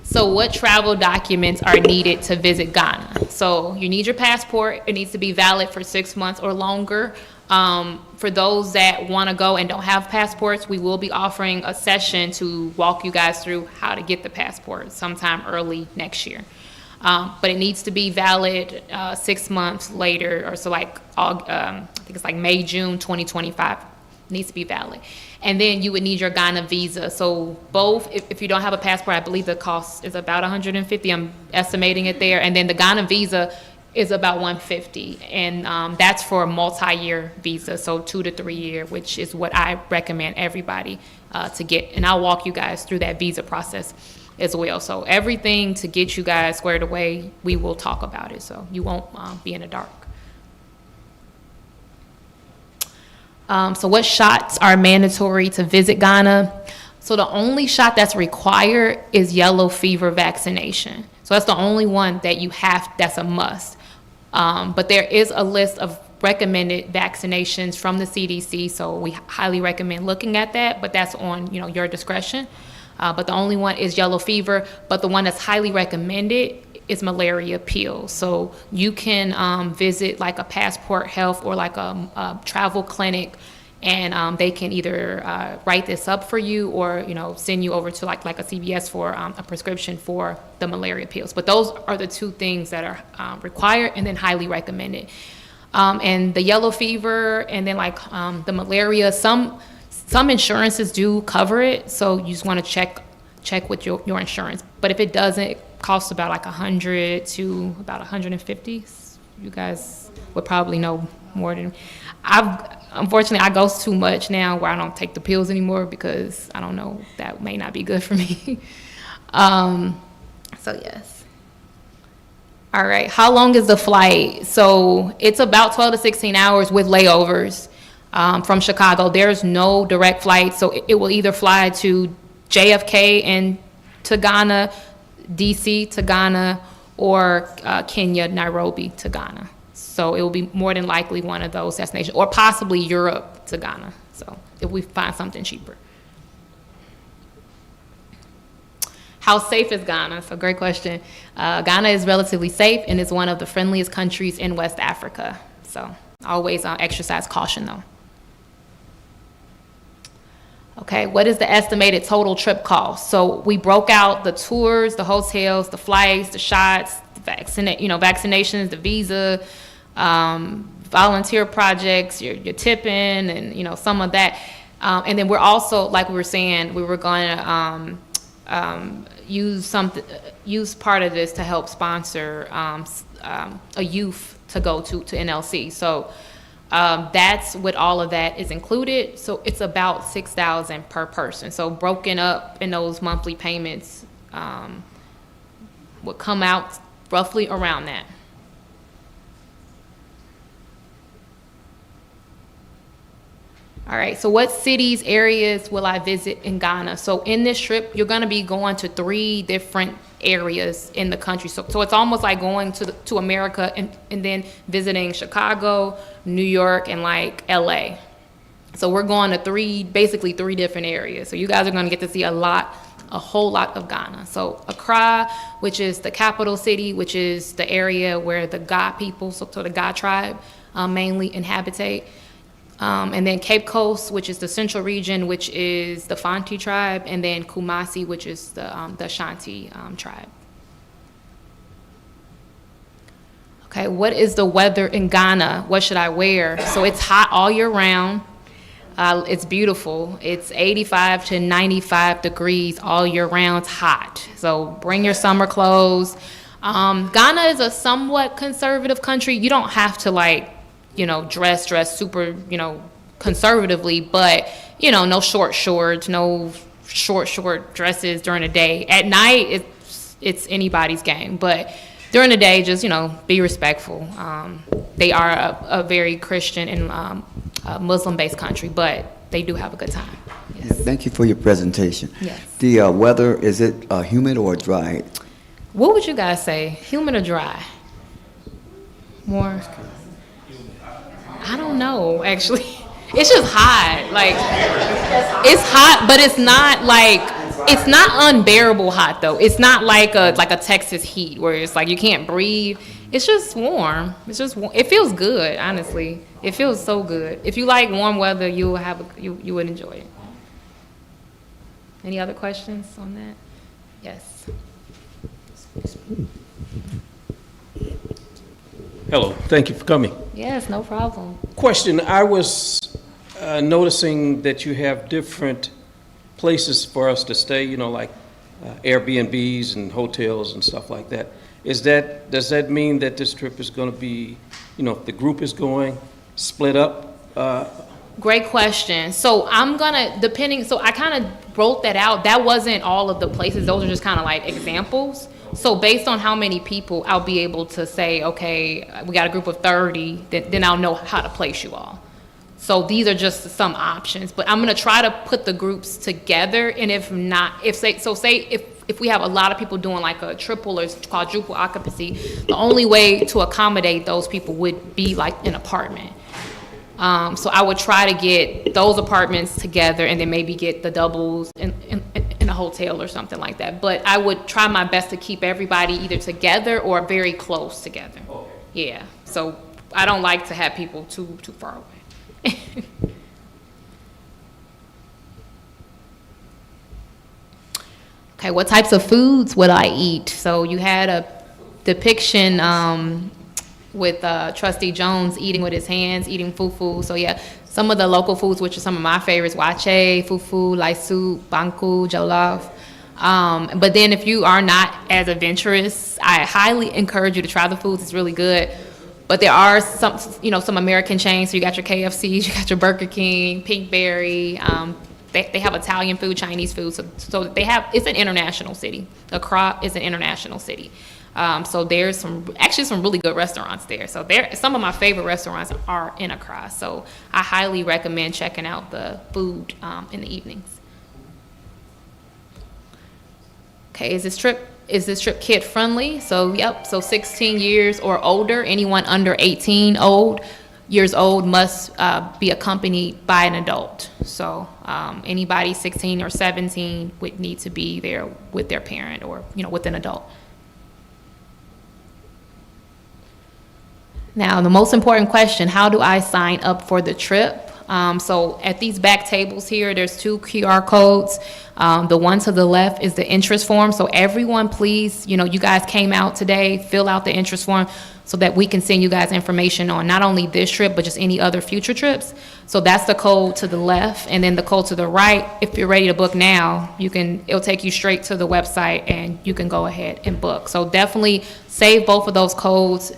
So what travel documents are needed to visit Ghana? So you need your passport. It needs to be valid for 6 months or longer. For those that want to go and don't have passports, we will be offering a session to walk you guys through how to get the passport sometime early next year. But it needs to be valid 6 months later, or so I think it's like May, June 2025. Needs to be valid. And then you would need your Ghana visa. So both, if you don't have a passport, I believe the cost is about $150. I'm estimating it there. And then the Ghana visa, is about 150, and that's for a multi-year visa, so 2 to 3 year, which is what I recommend everybody to get. And I'll walk you guys through that visa process as well. So everything to get you guys squared away, we will talk about it, so you won't be in the dark. So what shots are mandatory to visit Ghana? So the only shot that's required is yellow fever vaccination. So that's the only one that you have, that's a must. But there is a list of recommended vaccinations from the CDC, so we highly recommend looking at that, but that's on, your discretion. But the only one is yellow fever, but the one that's highly recommended is malaria pills. So you can visit like a Passport Health or like a travel clinic, and they can either write this up for you or send you over to like a CVS for a prescription for the malaria pills. But those are the two things that are required and then highly recommended. And the yellow fever and then like the malaria, some insurances do cover it, so you just want to check with your insurance. But if it doesn't, it costs about like 100 to about 150. You guys would probably know more than unfortunately, I go too much now where I don't take the pills anymore because I don't know, that may not be good for me. So yes. All right, how long is the flight? So it's about 12 to 16 hours with layovers from Chicago. There's no direct flight, so it will either fly to JFK and to Ghana, DC to Ghana, or Kenya, Nairobi to Ghana. So it will be more than likely one of those destinations, or possibly Europe to Ghana, so if we find something cheaper. How safe is Ghana? So great question. Ghana is relatively safe and is one of the friendliest countries in West Africa. So always exercise caution though. Okay, what is the estimated total trip cost? So we broke out the tours, the hotels, the flights, the shots, the vaccinations, the visa, volunteer projects, your tipping, and some of that. And then we're also, like we were saying, we were going to use part of this to help sponsor a youth to go to NLC. So that's what all of that is included. So it's about $6,000 per person. So broken up in those monthly payments would come out roughly around that. All right, so what cities, areas will I visit in Ghana? So in this trip, you're gonna be going to 3 different areas in the country. So it's almost like going to America and then visiting Chicago, New York, and like LA. So we're going to basically three different areas. So you guys are gonna get to see a whole lot of Ghana. So Accra, which is the capital city, which is the area where the Ga people, so the Ga tribe, mainly inhabitate. And then Cape Coast, which is the central region, which is the Fanti tribe, and then Kumasi, which is the Ashanti tribe. Okay, what is the weather in Ghana? What should I wear? So it's hot all year round. It's beautiful. It's 85 to 95 degrees all year round. It's hot. So bring your summer clothes. Ghana is a somewhat conservative country. You don't have to dress super, conservatively, but, no short shorts, no short dresses during the day. At night, it's anybody's game, but during the day, just, be respectful. They are a very Christian and Muslim-based country, but they do have a good time. Yes. Thank you for your presentation. Yes. The weather, is it humid or dry? What would you guys say, humid or dry? More? I don't know, actually. It's just hot. It's hot, but it's not unbearable hot though. It's not like a Texas heat where it's like you can't breathe. It's just warm. It feels good, honestly. It feels so good. If you like warm weather, you would enjoy it. Any other questions on that? Yes. Hello, thank you for coming. Yes, no problem. Question, I was noticing that you have different places for us to stay, like Airbnbs and hotels and stuff like that. does that mean that this trip is going to be, if the group is going, split up? Great question. So I'm gonna, so I kind of wrote that out. That wasn't all of the places. Those are just kind of like examples. So based on how many people, I'll be able to say, okay, we got a group of 30, then I'll know how to place you all. So these are just some options, but I'm gonna try to put the groups together, and if not, if we have a lot of people doing like a triple or quadruple occupancy, the only way to accommodate those people would be like an apartment. So I would try to get those apartments together and then maybe get the doubles in a hotel or something like that. But I would try my best to keep everybody either together or very close together. Yeah, so I don't like to have people too far away. Okay, what types of foods would I eat? So you had a depiction with Trustee Jones eating with his hands, eating fufu. So yeah, some of the local foods, which are some of my favorites, wache, fufu, lai soup, banku, jollof. But then if you are not as adventurous, I highly encourage you to try the foods. It's really good. But there are some American chains. So you got your KFCs, you got your Burger King, Pinkberry. They have Italian food, Chinese food. So they have, it's an international city. Accra is an international city. So there's some really good restaurants there. So some of my favorite restaurants are in Accra. So I highly recommend checking out the food in the evenings. Okay, is this trip kid friendly? So yep, so 16 years or older, anyone under 18 years old must be accompanied by an adult. So anybody 16 or 17 would need to be there with their parent or with an adult. Now, the most important question, how do I sign up for the trip? So at these back tables here, there's 2 QR codes. The one to the left is the interest form. So everyone, please, you guys came out today, fill out the interest form so that we can send you guys information on not only this trip, but just any other future trips. So that's the code to the left, and then the code to the right, if you're ready to book now, it'll take you straight to the website and you can go ahead and book. So definitely save both of those codes.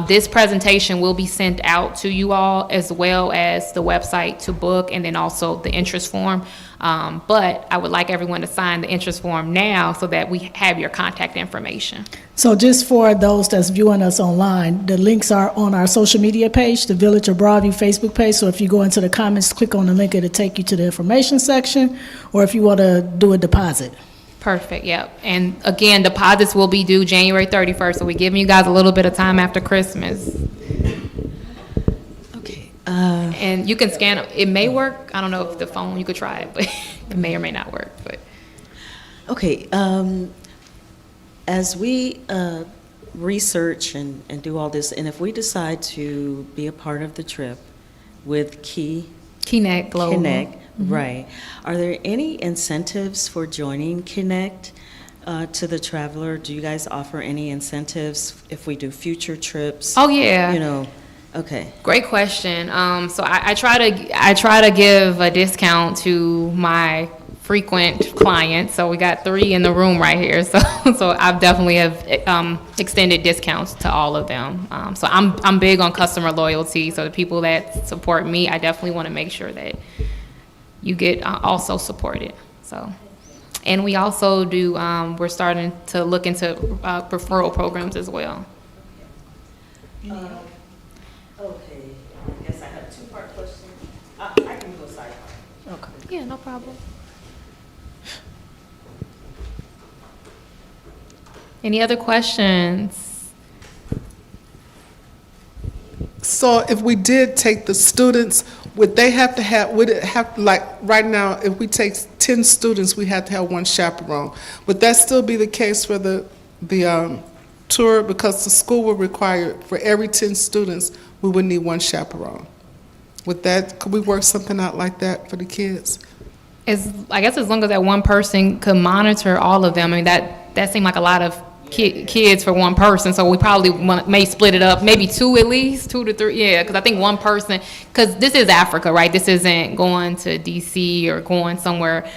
This presentation will be sent out to you all, as well as the website to book, and then also the interest form. But I would like everyone to sign the interest form now so that we have your contact information. So just for those that's viewing us online, the links are on our social media page, the Village of Broadview Facebook page. So if you go into the comments, click on the link, it'll take you to the information section, or if you want to do a deposit. Perfect, yep. And again, deposits will be due January 31st, so we're giving you guys a little bit of time after Christmas. Okay. And you can scan it. It may work. I don't know if the phone, you could try it, but it may or may not work. But Okay. As we research and do all this, and if we decide to be a part of the trip with KET Global. KET, right. Are there any incentives for joining KET to the traveler? Do you guys offer any incentives if we do future trips? Oh, yeah. Okay. Great question. So I try to give a discount to my frequent clients. So we got 3 in the room right here. So I definitely have extended discounts to all of them. So I'm big on customer loyalty. So the people that support me, I definitely want to make sure that you get also supported. So, and we also do. We're starting to look into referral programs as well. Okay. I guess I have a 2-part question. I can go side. Okay. Yeah, no problem. Any other questions? So if we did take the students, would it have, like, right now, if we take 10 students, we have to have 1 chaperone. Would that still be the case for the tour? Because the school would require, for every 10 students, we would need 1 chaperone. Could we work something out like that for the kids? I guess as long as that one person could monitor all of them. I mean, that seemed like a lot of kids for one person, so we probably may split it up, maybe 2 at least, 2 to 3, yeah, because I think one person, because this is Africa, right? This isn't going to DC or going somewhere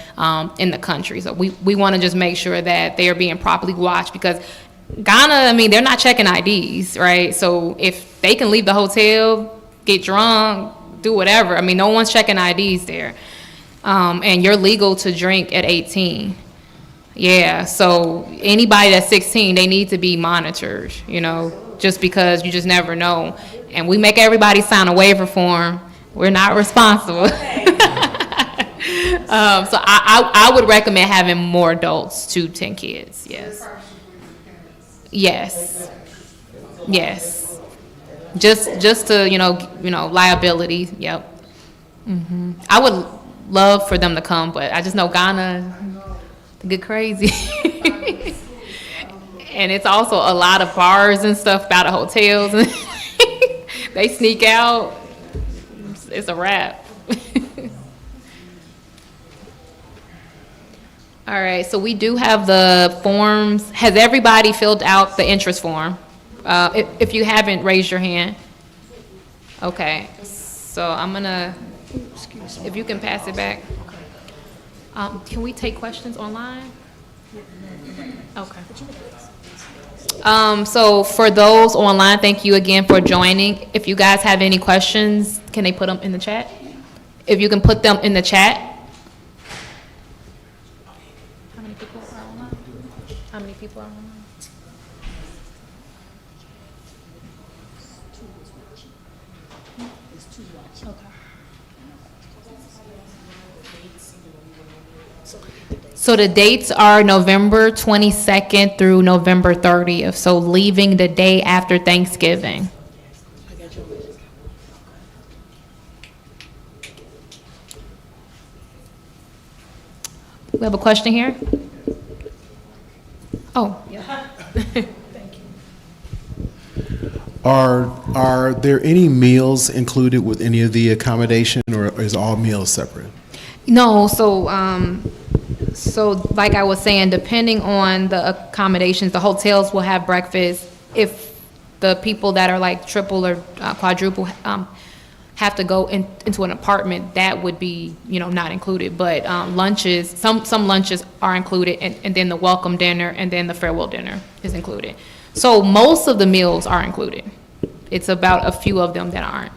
in the country, so we want to just make sure that they are being properly watched, because Ghana, I mean, they're not checking IDs, right? So if they can leave the hotel, get drunk, do whatever, I mean, no one's checking IDs there. And you're legal to drink at 18. Yeah, so anybody that's 16, they need to be monitored, you know, just because you just never know. And we make everybody sign a waiver form. We're not responsible. So I would recommend having more adults to 10 kids, yes. Yes. Yes. Just to, you know, liability, yep. I would love for them to come, but I just know Ghana, they get crazy. And it's also a lot of bars and stuff by the hotels. They sneak out. It's a wrap. All right, so we do have the forms. Has everybody filled out the interest form? If you haven't, raise your hand. Okay, so I'm gonna, if you can pass it back. Can we take questions online? Okay. So for those online, thank you again for joining. If you guys have any questions, can they put them in the chat? If you can put them in the chat. How many people are online? How many people are online? So the dates are November 22nd through November 30th, so leaving the day after Thanksgiving. We have a question here? Oh, yeah. Are there any meals included with any of the accommodation, or is all meals separate? No, so like I was saying, depending on the accommodations, the hotels will have breakfast. If the people that are like triple or quadruple have to go into an apartment, that would be, not included. But lunches, some lunches are included, and then the welcome dinner and then the farewell dinner is included. So most of the meals are included. It's about a few of them that aren't.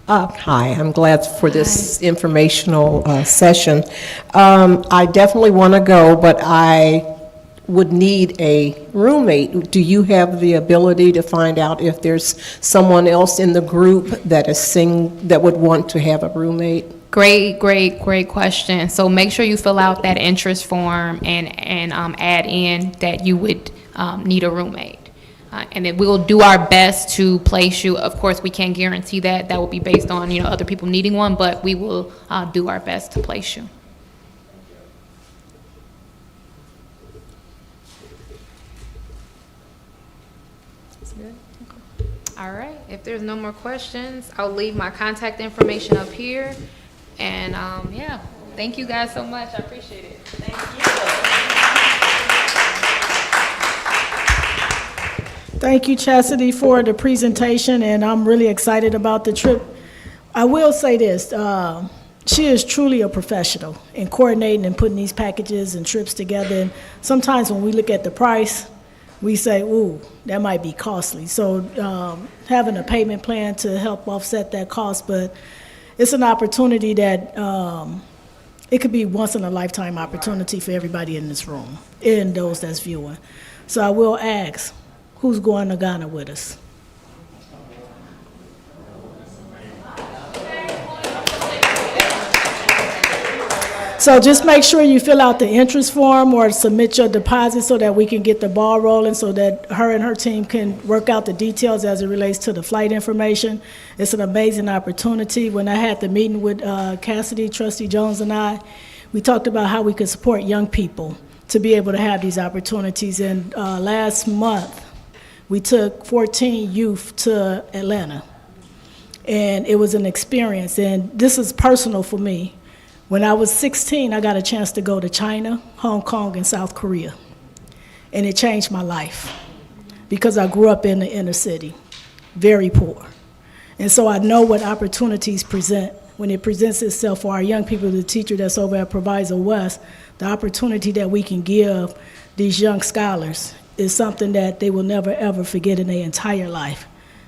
Hi, I'm glad for this informational session. I definitely want to go, but I would need a roommate. Do you have the ability to find out if there's someone else in the group that would want to have a roommate? Great question. So make sure you fill out that interest form and add in that you would need a roommate. And then we'll do our best to place you. Of course, we can't guarantee that. That will be based on, other people needing one, but we will do our best to place you. That's good. Okay. All right. If there's no more questions, I'll leave my contact information up here. And yeah, thank you guys so much. I appreciate it. Thank you. Thank you, Chastity, for the presentation, and I'm really excited about the trip. I will say this, she is truly a professional in coordinating and putting these packages and trips together. And sometimes when we look at the price, we say, ooh, that might be costly. So having a payment plan to help offset that cost, but it's an opportunity that it could be once in a lifetime opportunity for everybody in this room and those that's viewing. So I will ask, who's going to Ghana with us? So just make sure you fill out the interest form or submit your deposit so that we can get the ball rolling, so that her and her team can work out the details as it relates to the flight information. It's an amazing opportunity. When I had the meeting with Cassidy, Trustee Jones, and we talked about how we could support young people to be able to have these opportunities. And last month, we took 14 youth to Atlanta, and it was an experience. And this is personal for me. When I was 16, I got a chance to go to China, Hong Kong, and South Korea. And it changed my life because I grew up in the inner city, very poor. And so I know what opportunities present when it presents itself for our young people, the teacher that's over at Proviso West, the opportunity that we can give these young scholars is something that they will never, ever forget in their entire life.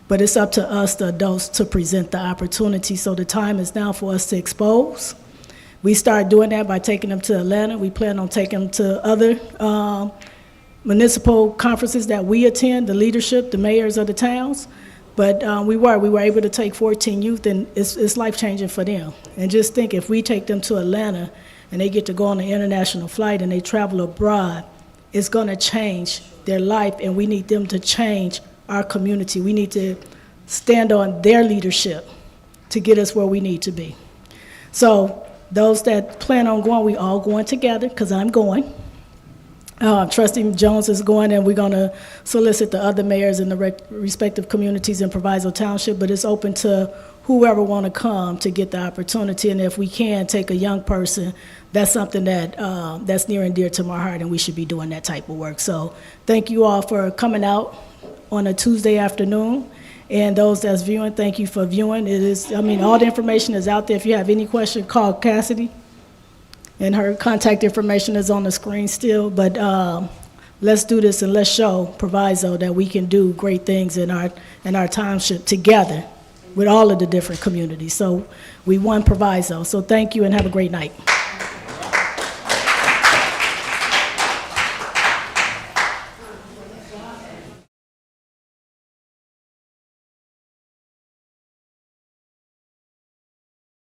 But it's up to us, the adults, to present the opportunity. So the time is now for us to expose. We start doing that by taking them to Atlanta. We plan on taking them to other municipal conferences that we attend, the leadership, the mayors of the towns. But we were able to take 14 youth, and it's life-changing for them. And just think, if we take them to Atlanta and they get to go on an international flight and they travel abroad, it's going to change their life, and we need them to change our community. We need to stand on their leadership to get us where we need to be. So those that plan on going, we all going together, because I'm going. Trustee Jones is going, and we're going to solicit the other mayors in the respective communities in Proviso Township, but it's open to whoever want to come to get the opportunity. And if we can take a young person, that's something that that's near and dear to my heart, and we should be doing that type of work. So thank you all for coming out on a Tuesday afternoon. And those that's viewing, thank you for viewing. It is, I mean, all the information is out there. If you have any question, call Cassidy. And her contact information is on the screen still. But let's do this, and let's show Proviso that we can do great things in our township together with all of the different communities. So we won Proviso. So thank you, and have a great night.